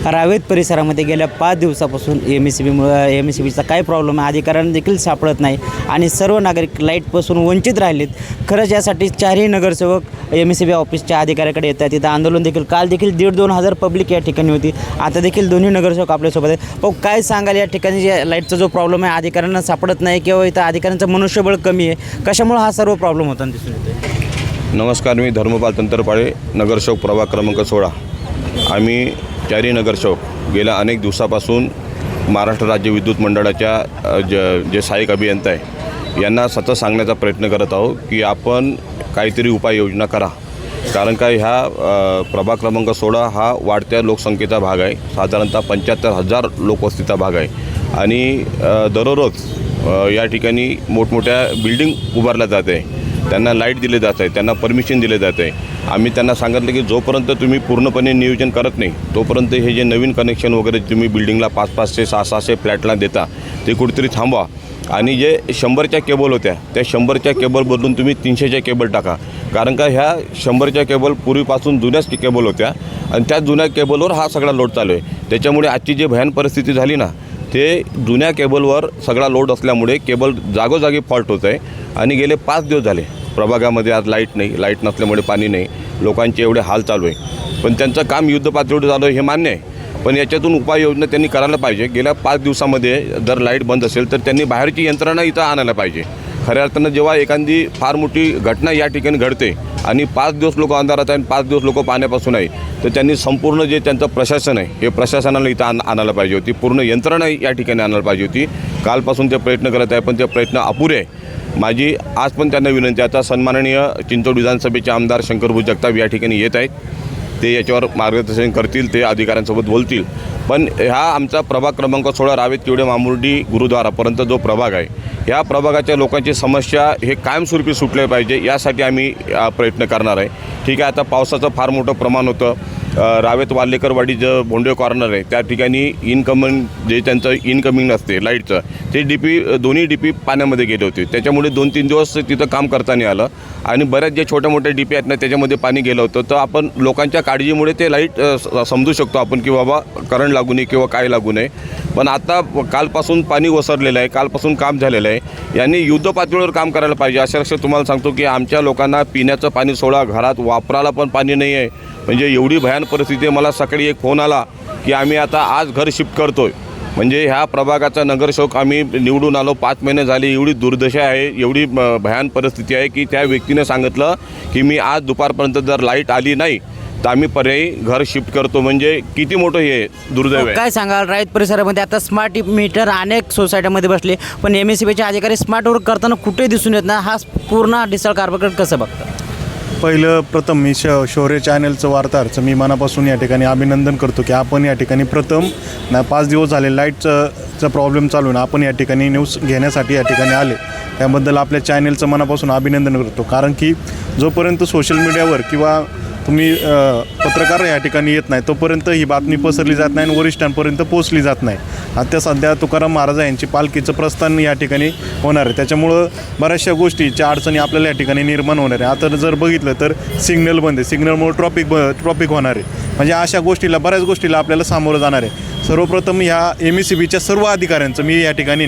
रावेत परिसरामध्ये गेल्या 5 दिवसापासून एम-एस-सी-बीचा काय प्रॉब्लेम आहे अधिकाऱ्यांना देखील सापडत नाही आणि सर्व नागरिक लाईटपासून वंचित राहिलेत. खरंच यासाठी 4ही नगरसेवक एम-एस-सी-बी ऑफिसच्या अधिकाऱ्याकडे येतात. तिथं आंदोलन देखील काल देखील 1,500-2,000 हजार पब्लिक या ठिकाणी होती. आता देखील दोन्ही नगरसेवक आपल्यासोबत आहेत. भाऊ, काय सांगाल या ठिकाणी जे लाईटचा जो प्रॉब्लेम आहे अधिकाऱ्यांना सापडत नाही किंवा इथं अधिकाऱ्यांचं मनुष्यबळ कमी आहे, कशामुळे हा सर्व प्रॉब्लेम होताना दिसून येतो? नमस्कार, मी धर्मपाल तंत्रपाळे, नगरसेवक प्रभाग क्रमांक 16. आम्ही 4ही नगरसेवक गेल्या अनेक दिवसापासून महाराष्ट्र राज्य विद्युत मंडळाच्या जे सहाय्यक अभियंता आहे यांना सतत सांगण्याचा प्रयत्न करत आहोत की आपण काहीतरी उपाययोजना करा. कारण का ह्या प्रभाग क्रमांक 16 हा वाढत्या लोकसंख्येचा भाग आहे. साधारणतः 75,000 लोकवस्तीचा भाग आहे आणि दररोज या ठिकाणी मोठमोठ्या बिल्डिंग उभारल्या जात आहे, त्यांना लाईट दिले जात आहे, त्यांना परमिशन दिले जात आहे. आम्ही त्यांना सांगितलं की जोपर्यंत तुम्ही पूर्णपणे नियोजन करत नाही तोपर्यंत हे जे नवीन कनेक्शन वगैरे तुम्ही बिल्डिंगला 500-500, 600-600 फ्लॅटला देता ते कुठेतरी थांबवा आणि जे 100च्या केबल होत्या त्या 100च्या केबल बदलून तुम्ही 300च्या केबल टाका. कारण का ह्या 100च्या केबल पूर्वीपासून जुन्याच केबल होत्या आणि त्या जुन्या केबलवर हा सगळा लोड चालू आहे. त्याच्यामुळे आजची जी भयान परिस्थिती झाली ना, ते जुन्या केबलवर सगळा लोड असल्यामुळे केबल जागोजागी फॉल्ट होत आहे आणि गेले 5 दिवस झाले प्रभागामध्ये आज लाईट नाही, लाईट नसल्यामुळे पाणी नाही, लोकांचे एवढे हाल चालू आहे. पण त्यांचं काम युद्धपातळीवर चालू आहे हे मान्य आहे, पण याच्यातून उपाययोजना त्यांनी करायला पाहिजे. गेल्या 5 दिवसामध्ये जर लाईट बंद असेल तर त्यांनी बाहेरची यंत्रणा इथं आणायला पाहिजे. खऱ्या अर्थानं जेव्हा एखादी फार मोठी घटना या ठिकाणी घडते आणि 5 दिवस लोक अंधारात आहे आणि 5 दिवस लोक पाण्यापासून आहे, तर त्यांनी संपूर्ण जे त्यांचं प्रशासन आहे हे प्रशासनाला इथं आणायला पाहिजे होती, पूर्ण यंत्रणा या ठिकाणी आणायला पाहिजे होती. कालपासून ते प्रयत्न करत आहे पण ते प्रयत्न अपुरे आहे. माझी आज पण त्यांना विनंती आहे. आता सन्माननीय चिंचवड विधानसभेचे आमदार शंकरभाऊ जगताप या ठिकाणी येत आहेत, ते याच्यावर मार्गदर्शन करतील, ते अधिकाऱ्यांसोबत बोलतील. पण हा आमचा प्रभाग क्रमांक 16 रावेत किवडे मामुर्डी गुरुद्वारापर्यंत जो प्रभाग आहे, या प्रभागाच्या लोकांची समस्या हे कायमस्वरूपी सुटले पाहिजे यासाठी आम्ही प्रयत्न करणार आहे. ठीक आहे, आता पावसाचं फार मोठं प्रमाण होतं. रावेत वाल्लेकरवाडी जे भोंडे कॉर्नर आहे त्या ठिकाणी इनकमिंग जे त्यांचं इनकमिंग असते लाईटचं ते दोन्ही डीपी पाण्यामध्ये गेले होते. त्याच्यामुळे 2-3 दिवस तिथं काम करता नाही आलं आणि बऱ्याच जे छोट्या मोठ्या डीपी आहेत ना त्याच्यामध्ये पाणी गेलं होतं. तर आपण लोकांच्या काळजीमुळे ते लाईट समजू शकतो आपण की बाबा करंट लागू नये किंवा काय लागू नये. पण आता कालपासून पाणी ओसरलेलं आहे, कालपासून काम झालेलं आहे. यांनी युद्धपातळीवर काम करायला पाहिजे. अशा लक्षात तुम्हाला सांगतो की आमच्या लोकांना पिण्याचं पाणी सोडा, घरात वापरायला पण पाणी नाही आहे. म्हणजे एवढी भयान परिस्थिती आहे. मला सकाळी एक फोन आला की आम्ही आता आज घर शिफ्ट करतो आहे. म्हणजे ह्या प्रभागाचा नगरसेवक आम्ही निवडून आलो, 5 महिने झाले. एवढी दुर्दशा आहे, एवढी भयान परिस्थिती आहे की त्या व्यक्तीने सांगितलं की मी आज दुपारपर्यंत जर लाईट आली नाही तर आम्ही पर्यायी घर शिफ्ट करतो. म्हणजे किती मोठं हे दुर्दैव आहे. काय सांगाल, रावेत परिसरामध्ये आता स्मार्ट मीटर अनेक सोसायट्यामध्ये बसले पण एम-एस-सी-बीचे अधिकारी स्मार्ट वर्क करताना कुठे दिसून येत नाही. हा पूर्ण ढिसाळ कारभार कसं बघता? प्रथम मी शौर्य चॅनलचं वार्ताहरचं मी मनापासून या ठिकाणी अभिनंदन करतो की आपण या ठिकाणी प्रथम 5 दिवस झाले लाईटचं प्रॉब्लेम चालू आहे, आपण या ठिकाणी न्यूज घेण्यासाठी या ठिकाणी आले, त्याबद्दल आपल्या चॅनलचं मनापासून अभिनंदन करतो. कारण की जोपर्यंत सोशल मीडियावर किंवा तुम्ही पत्रकार या ठिकाणी येत नाही तोपर्यंत ही बातमी पसरली जात नाही आणि वरिष्ठांपर्यंत पोचली जात नाही. आता सध्या तुकाराम महाराज यांची पालखीचं प्रस्थान या ठिकाणी होणार आहे, त्याच्यामुळं बऱ्याचशा गोष्टीच्या अडचणी आपल्याला या ठिकाणी निर्माण होणार आहे. आता जर बघितलं तर सिग्नल बंद आहे, सिग्नलमुळे ट्रॉफिक होणार आहे. म्हणजे अशा गोष्टीला बऱ्याच गोष्टीला आपल्याला सामोरं जाणार आहे. सर्वप्रथम ह्या एम-एस-सी-बीच्या सर्व अधिकाऱ्यांचं मी या ठिकाणी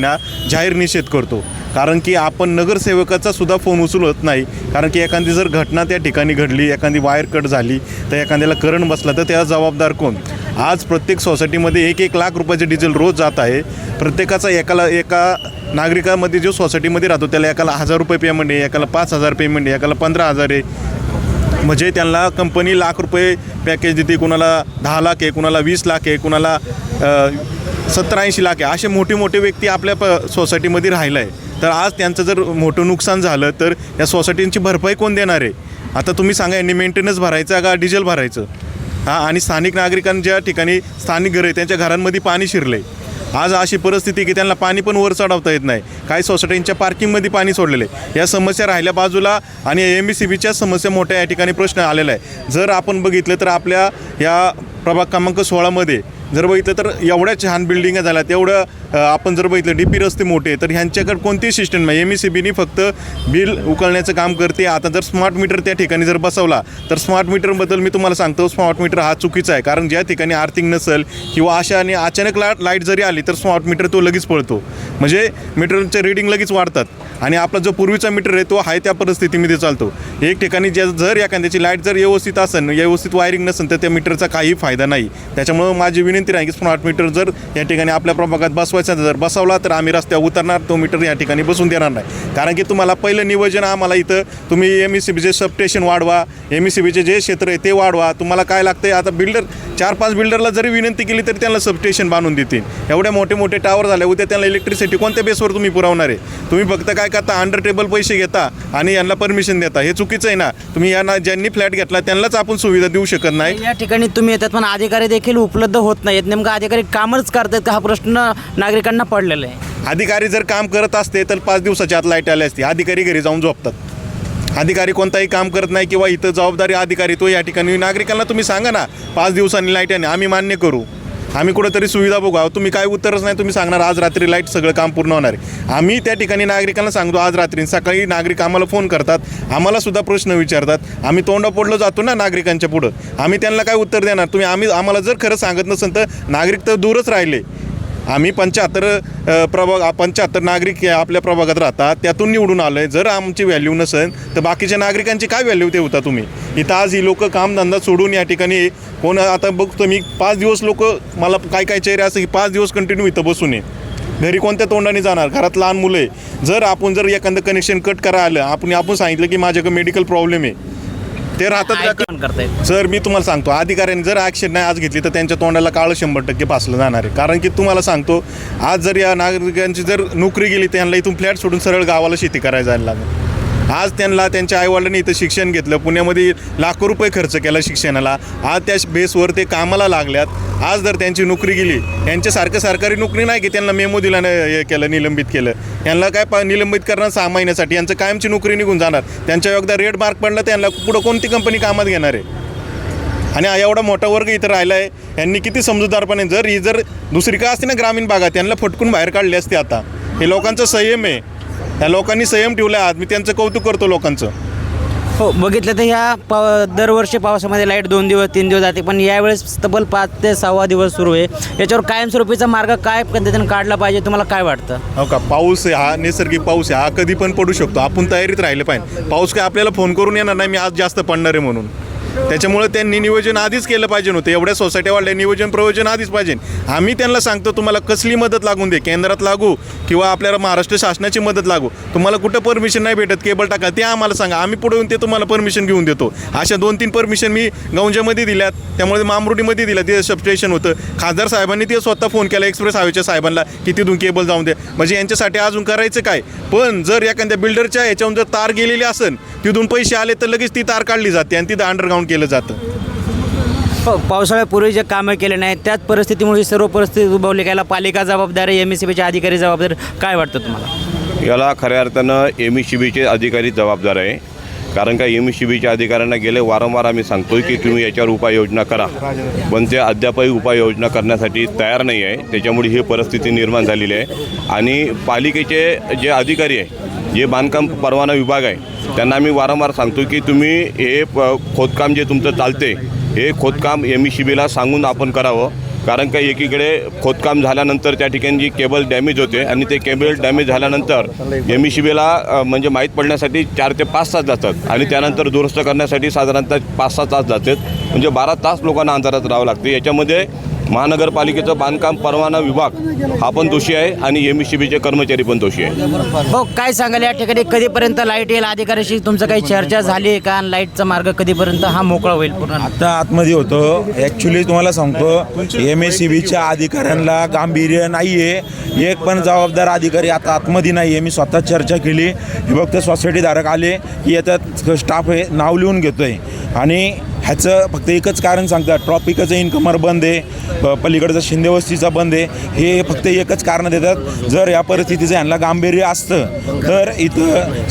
जाहीर निषेध करतो. कारण की आपण नगरसेवकाचा सुद्धा फोन उचलत नाही. कारण की एखादी जर घटना त्या ठिकाणी घडली, एखादी वायर कट झाली, तर एखाद्याला करंट बसला तर त्याला जबाबदार कोण? आज प्रत्येक सोसायटीमध्ये 1-1 लाख रुपयाचे डिझेल रोज जात आहे. प्रत्येकाचा एका नागरिकामध्ये जो सोसायटीमध्ये राहतो त्याला एकाला 1000 रुपये पेमेंट आहे, एकाला 5000 पेमेंट आहे, एकाला 15,000 आहे. म्हणजे त्यांना कंपनी लाख रुपये पॅकेज देते, कुणाला 10 लाख आहे, कुणाला 20 लाख आहे, कुणाला 70-80 लाख आहे. असे मोठे मोठे व्यक्ती आपल्या सोसायटीमध्ये राहिला आहे. तर आज त्यांचं जर मोठं नुकसान झालं तर या सोसायटींची भरपाई कोण देणार आहे? आता तुम्ही सांगा, यांनी मेंटेनन्स भरायचा का डिझेल भरायचं? आणि स्थानिक नागरिकांच्या ठिकाणी स्थानिक घरं आहे त्यांच्या घरांमध्ये पाणी शिरलं आहे. आज अशी परिस्थिती की त्यांना पाणी पण वर चढवता येत नाही. काही सोसायटींच्या पार्किंगमध्ये पाणी सोडलेलं आहे. या समस्या राहिल्या बाजूला आणि एम-एस-सी-बीच्या समस्या मोठ्या या ठिकाणी प्रश्न आलेला आहे. जर आपण बघितलं तर आपल्या या प्रभाग क्रमांक 16मध्ये जर बघितलं तर एवढ्या छान बिल्डिंगा झाल्या, तेवढं आपण जर बघितलं DP रस्ते मोठे, तर ह्यांच्याकडे कोणतीही सिस्टम नाही. MSEBनी फक्त बिल उकळण्याचं काम करते. आता जर स्मार्ट मीटर त्या ठिकाणी जर बसवला तर स्मार्ट मीटरबद्दल मी तुम्हाला सांगतो, स्मार्ट मीटर हा चुकीचा आहे. कारण ज्या ठिकाणी आर्थिंग नसेल किंवा अशा आणि अचानक लाईट जरी आली तर स्मार्ट मीटर तो लगेच पळतो, म्हणजे मीटरचे रीडिंग लगेच वाढतात. आणि आपला जो पूर्वीचा मीटर आहे तो आहे त्या परिस्थितीमध्ये चालतो. एक ठिकाणी जर एखाद्याची लाईट जर व्यवस्थित असेल, व्यवस्थित वायरिंग नसेल, तर त्या मीटरचा काही फायदा नाही. त्याच्यामुळं माझी विनंती आहे की स्मार्ट मीटर जर या ठिकाणी आपल्या प्रभागात बसवायचा जर बसवला तर आम्ही रस्त्यावर उतरणार, तो मीटर या ठिकाणी बसून देणार नाही. कारण की तुम्हाला पहिलं नियोजन आम्हाला इथं तुम्ही MSEBीचे सबस्टेशन वाढवा, MSEBीचे जे क्षेत्र आहे ते वाढवा. तुम्हाला काय लागतं आहे, आता बिल्डर 4-5 बिल्डरला जरी विनंती केली तरी त्यांना सबस्टेशन बांधून देतील. एवढे मोठे मोठे टावर झाले, उद्या त्यांना इलेक्ट्रिसिटी कोणत्या बेसवर तुम्ही पुरवणार आहे? तुम्ही फक्त काय करता, अंडर टेबल पैसे घेता आणि यांना परमिशन देता, हे चुकीचं आहे ना. तुम्ही यांना ज्यांनी फ्लॅट घेतला त्यांनाच आपण सुविधा देऊ शकत नाही. या ठिकाणी तुम्ही येतात पण अधिकारी देखील उपलब्ध होत नाहीत. नेमका अधिकारी कामच करतात का, हा प्रश्न नागरिकांना पडलेला आहे. अधिकारी जर काम करत असते तर 5 दिवसाच्या आत लाईट आली असती. अधिकारी घरी जाऊन झोपतात. अधिकारी कोणताही काम करत नाही किंवा इथं जबाबदारी अधिकारी तो या ठिकाणी नागरिकांना तुम्ही सांगा ना 5 दिवसांनी लाईट आहे, आम्ही मान्य करू, आम्ही कुठंतरी सुविधा बघू. तुम्ही काय उत्तरच नाही, तुम्ही सांगणार आज रात्री लाईट सगळं काम पूर्ण होणार आहे. आम्ही त्या ठिकाणी नागरिकांना सांगतो आज रात्री, सकाळी नागरिक आम्हाला फोन करतात, आम्हाला सुद्धा प्रश्न विचारतात, आम्ही तोंडा पडलो जातो ना नागरिकांच्या पुढं, आम्ही त्यांना काय उत्तर देणार? आम्हाला जर खरं सांगत नसेल तर नागरिक तर दूरच राहिले. आम्ही 75 नागरिक आपल्या प्रभागात राहतात, त्यातून निवडून आलो आहे. जर आमची व्हॅल्यू नसेल तर बाकीच्या नागरिकांची काय व्हॅल्यू ते होता तुम्ही? इथं आज ही लोकं कामधंदा सोडून या ठिकाणी कोण, आता बघतो मी 5 दिवस लोक, मला काय चेहरे असं की 5 दिवस कंटिन्यू इथं बसून आहे. घरी कोणत्या तोंडाने जाणार? घरात लहान मुलं आहे. जर एखादं कनेक्शन कट करा आलं, आपण सांगितलं की माझ्याकडे मेडिकल प्रॉब्लेम आहे, ते राहतात करतायत. सर मी तुम्हाला सांगतो, अधिकाऱ्यांनी जर ॲक्शन नाही आज घेतली तर त्यांच्या तोंडाला काळं 100% फासलं जाणार आहे. कारण की तुम्हाला सांगतो, आज जर या नागरिकांची जर नोकरी गेली तर त्यांना इथून फ्लॅट सोडून सरळ गावाला शेती करायला जायला लागेल. आज त्यांना त्यांच्या आईवडिलांनी इथं शिक्षण घेतलं, पुण्यामध्ये लाखो रुपये खर्च केला शिक्षणाला, आज त्या बेसवर ते कामाला लागल्यात. आज जर त्यांची नोकरी गेली, यांच्यासारखं सरकारी नोकरी नाही की त्यांना मेमो दिला हे केलं, निलंबित केलं. यांना काय निलंबित करणार 6 महिन्यासाठी, यांचं कायमची नोकरी निघून जाणार. त्यांच्या एकदा रेड मार्क पडला तर यांना पुढं कोणती कंपनी कामात घेणार आहे? आणि एवढा मोठा वर्ग इथं राहिला आहे, यांनी किती समजूतदारपणे जर दुसरी का असते ना ग्रामीण भागात, त्यांना फटकून बाहेर काढले असते. आता हे लोकांचा संयम आहे, या लोकांनी संयम ठेवला. आज मी त्यांचं कौतुक करतो लोकांचं. हो, बघितलं तर ह्या दरवर्षी पावसामध्ये लाईट 2 दिवस 3 दिवस जाते, पण यावेळेस तब्बल 5 ते 6 दिवस सुरू आहे. याच्यावर कायमस्वरूपीचा मार्ग काय पद्धतीने काढला पाहिजे, तुम्हाला काय वाटतं? हो का, पाऊस आहे हा, नैसर्गिक पाऊस आहे हा, कधी पण पडू शकतो. आपण तयारीत राहिलं पाहिजे. पाऊस काय आपल्याला फोन करून येणार नाही मी आज जास्त पडणार आहे म्हणून. त्याच्यामुळे त्यांनी नियोजन आधीच केलं पाहिजे होतं. एवढ्या सोसायटी वाढल्या, नियोजन प्रयोजन आधीच पाहिजे. आम्ही त्यांना सांगतो तुम्हाला कसली मदत लागून दे, केंद्रात लागू किंवा आपल्याला महाराष्ट्र शासनाची मदत लागू, तुम्हाला कुठं परमिशन नाही भेटत केबल टाका ते आम्हाला सांगा, आम्ही पुढे येऊन ते तुम्हाला परमिशन घेऊन देतो. अशा 2-3 परमिशन मी गौंजामध्ये दिल्यात, त्यामुळे मामरुडीमध्ये दिल्या, ते सबस्टेशन होतं. खासदार साहेबांनी ते स्वतः फोन केला एक्सप्रेस हायवेच्या साहेबांना की तिथून केबल जाऊन द्या. म्हणजे यांच्यासाठी अजून करायचं काय? पण जर एखाद्या बिल्डरच्या ह्याच्यावरून जर तार गेलेली असेल, तिथून पैसे आले तर लगेच ती तार काढली जाते आणि तिथं अंडरग्राऊंड केलं जातं. पावसाळ्यापूर्वी जे कामं केले नाही त्याच परिस्थितीमुळे सर्व परिस्थिती उद्भवली. याला पालिका जबाबदार आहे, MSEBीचे अधिकारी जबाबदार, काय वाटतं तुम्हाला? याला खऱ्या अर्थानं MSEBीचे अधिकारी जबाबदार आहे. कारण का MSEBीच्या अधिकाऱ्यांना गेले वारंवार आम्ही सांगतोय की तुम्ही याच्यावर उपाययोजना करा, पण ते अद्यापही उपाययोजना करण्यासाठी तयार नाही आहे. त्याच्यामुळे ही परिस्थिती निर्माण झालेली आहे. आणि पालिकेचे जे अधिकारी आहे, जे बांधकाम परवाना विभाग आहे, त्यांना आम्ही वारंवार सांगतो की तुम्ही हे खोदकाम जे तुमचं चालते हे खोदकाम MSEBीला सांगून आपण करावं. कारण का एकीकडे खोदकाम झाल्यानंतर त्या ठिकाणी जी केबल डॅमेज होते आणि ते केबल डॅमेज झाल्यानंतर MSEBीला म्हणजे माहीत पडण्यासाठी 4 ते 5 तास जातात आणि त्यानंतर दुरुस्त करण्यासाठी साधारणतः 5-6 तास जातात. म्हणजे 12 तास लोकांना अंतरात राहावं लागते. याच्यामध्ये महानगरपालिकेचं बांधकाम परवाना विभाग हा पण दोषी आहे आणि MSEBीचे कर्मचारी पण दोषी आहे. हो, काय सांगाल या ठिकाणी कधीपर्यंत लाईट येईल? अधिकाऱ्याशी तुमचं काही चर्चा झाली आहे का? लाईटचा मार्ग कधीपर्यंत हा मोकळा होईल पूर्ण? आता आतमध्ये होतो. ॲक्च्युली तुम्हाला सांगतो MSEBीच्या अधिकाऱ्यांना गांभीर्य नाही आहे. एक पण जबाबदार अधिकारी आता आतमध्ये नाही आहे. मी स्वतः चर्चा केली. हे फक्त सोसायटीधारक आले की याच्यात स्टाफ हे नाव लिहून घेतो आहे आणि ह्याचं फक्त एकच कारण सांगतात, ट्रॉफिकचं इन्कमर बंद आहे, पलीकडचं शिंदेवस्तीचा बंद आहे, हे फक्त एकच कारण देतात. जर या परिस्थितीचं यांना गांभीर्य असतं तर इथं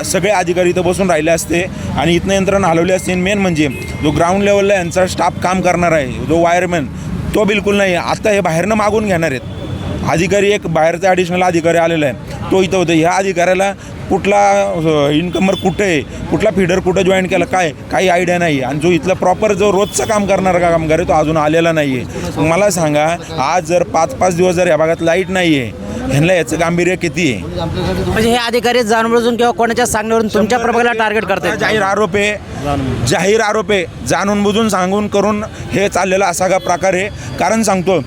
सगळे अधिकारी इथं बसून राहिले असते आणि इथनं यंत्रणा हलवली असते. मेन म्हणजे जो ग्राउंड लेवलला यांचा स्टाफ काम करणार आहे, जो वायरमॅन, तो बिलकुल नाही. आता हे बाहेरनं मागून घेणार आहेत अधिकारी. एक बाहेरचा ॲडिशनल अधिकारी आलेला आहे, तो इथं होतं. ह्या अधिकाऱ्याला कुठला इन्कमर कुठे आहे, कुठला फीडर कुठं जॉईन केला, काही आयडिया नाही. आणि जो इथला प्रॉपर जो रोजचं काम करणारा कामगार आहे तो अजून आलेला नाही आहे. मला सांगा, आज जर 5-5 दिवस जर या भागात लाईट नाही आहे, ह्यांना याचं गांभीर्य किती आहे? म्हणजे हे अधिकारी जाणून किंवा कोणाच्या सांगण्यावरून तुमच्या प्रभागाला टार्गेट करतात. जाहीर आरोप आहे, जाणून बुजून सांगून करून हे चाललेला असा का प्रकार आहे. कारण सांगतो,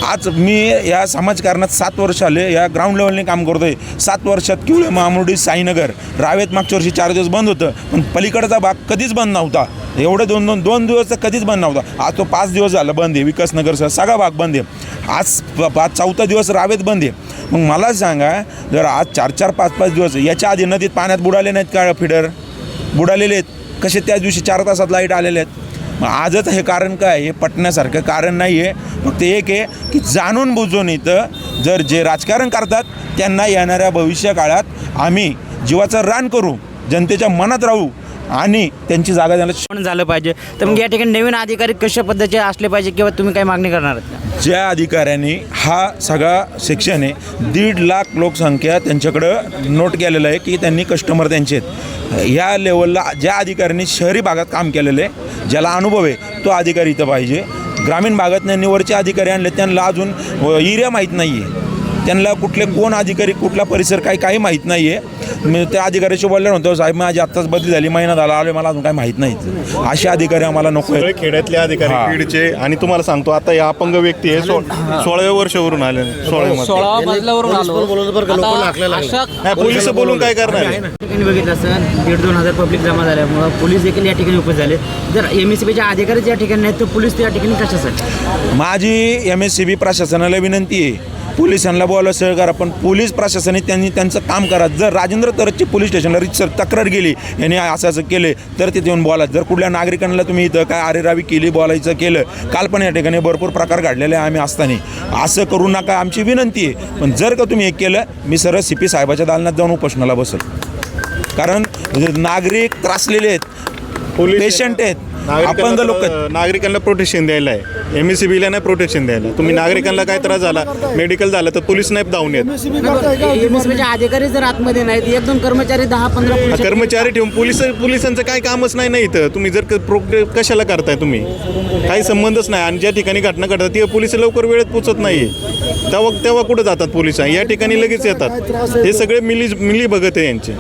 आज मी या समाजकारणात 7 वर्ष आले, या ग्राउंड लेवलने काम करतो आहे. 7 वर्षात किवळे, मामुर्डी, साईनगर, रावेत मागच्या वर्षी 4 दिवस बंद होतं, पण पलीकडचा भाग कधीच बंद नव्हता. एवढे दोन दिवस तर कधीच बंद नव्हता. आज तो 5 दिवस झालं बंद आहे. विकासनगरचा सगळा भाग बंद आहे. आज 4था दिवस रावेत बंद आहे. मग मला सांगा, जर आज 4-4, 5-5 दिवस याच्या आधी नदीत पाण्यात बुडाले नाहीत का फिडर? बुडालेले आहेत. कसे त्याच दिवशी 4 तासात लाईट आलेले आहेत? मग आजच हे कारण काय? हे पटण्यासारखं कारण नाही आहे. फक्त एक आहे की जाणून बुजून इथं जर जे राजकारण करतात त्यांना येणाऱ्या भविष्य काळात आम्ही जीवाचं रान करू, जनतेच्या मनात राहू आणि त्यांची जागा त्यांना पण झालं पाहिजे. तर मग या ठिकाणी नवीन अधिकारी कशा पद्धतीचे असले पाहिजे किंवा तुम्ही काही मागणी करणार आहात? ज्या अधिकाऱ्यांनी हा सगळा सेक्शन आहे, 1.5 लाख लोकसंख्या त्यांच्याकडं नोट केलेलं आहे की त्यांनी कस्टमर त्यांचे आहेत. ह्या लेवलला ज्या अधिकाऱ्यांनी शहरी भागात काम केलेलं आहे, ज्याला अनुभव आहे, तो अधिकारी इथं पाहिजे. ग्रामीण भागात निवडचे अधिकारी आणले, त्यांना अजून एरिया माहीत नाही आहे, त्यांना कोण अधिकारी, कुठला परिसर काही माहीत नाही आहे. मी त्या अधिकाऱ्याशी बोललो नव्हतो, साहेब माझी आत्ताच बदली झाली, महिना झाला आलो, मला अजून काही माहीत नाही. असे अधिकारी आम्हाला नको सगळे आहेत. खेड्यातले अधिकारी बीडचे. आणि तुम्हाला सांगतो, आता या अपंग व्यक्ती आहे 16व्या वर्षावरून आले, 16व्या मजल्यावरून पोलिस बोलून काय करणार आहे? ठिकाणी बघितलं असं 1,500-2,000 हजार पब्लिक जमा झाल्यामुळं पोलीस देखील या ठिकाणी उपस्थित झाले. जर MSCBच्या अधिकारी या ठिकाणी नाहीत तर पोलीस त्या ठिकाणी कशासाठी? माझी MSCB प्रशासनाला विनंती आहे, पोलिसांना बोलावं सहकार्य करा, पण पोलीस प्रशासनाने त्यांनी त्यांचं काम करा. जर राजेंद्र तरची पोलीस स्टेशनला रितसर तक्रार गेली, यांनी असं केले, तर तिथे येऊन बोला. जर कुठल्या नागरिकांना तुम्ही इथं काय आरेरावी केली, बोलायचं केलं, काल पण या ठिकाणी भरपूर प्रकार घडलेले आहे आम्ही असताना, असं करू नका, आमची विनंती आहे. पण जर का तुम्ही हे केलं, मी सरळ CP साहेबाच्या दालनात जाऊन उपोषणाला बसेल. कारण नागरिक त्रासलेले आहेत, पेशंट आहेत, अपंग लोक आहेत. नागरिकांना प्रोटेक्शन द्यायला आहे, MSCBला नाही प्रोटेक्शन द्यायला. तुम्ही नागरिकांना काय त्रास झाला, मेडिकल झालं, तर पोलीस नाही धावून येत. MSCBच्या अधिकारी जर आतमध्ये नाहीत, 1-2 कर्मचारी 10-15 कर्मचारी ठेवून पोलिसांचं काय कामच नाही ना इथं. तुम्ही जर कशाला करताय, तुम्ही काही संबंधच नाही. आणि ज्या ठिकाणी घटना घडतात ते पोलिस लवकर वेळेत पोचत नाही, तेव्हा कुठं जातात पोलिस? या ठिकाणी लगेच येतात. हे सगळे मिली भगत आहे यांचे.